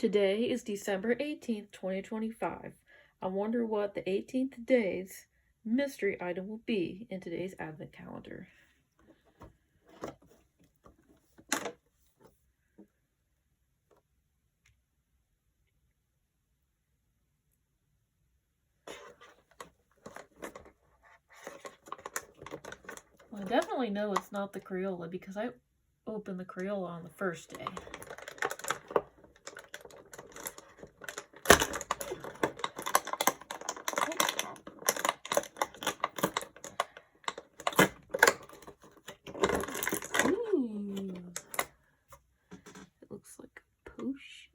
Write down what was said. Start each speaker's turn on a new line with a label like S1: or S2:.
S1: Today is December 18th, 2025. I wonder what the 18th day's mystery item will be in today's advent calendar. Well, I definitely know it's not the Crayola because I opened the Crayola on the first day. Ooh. It looks like a potion.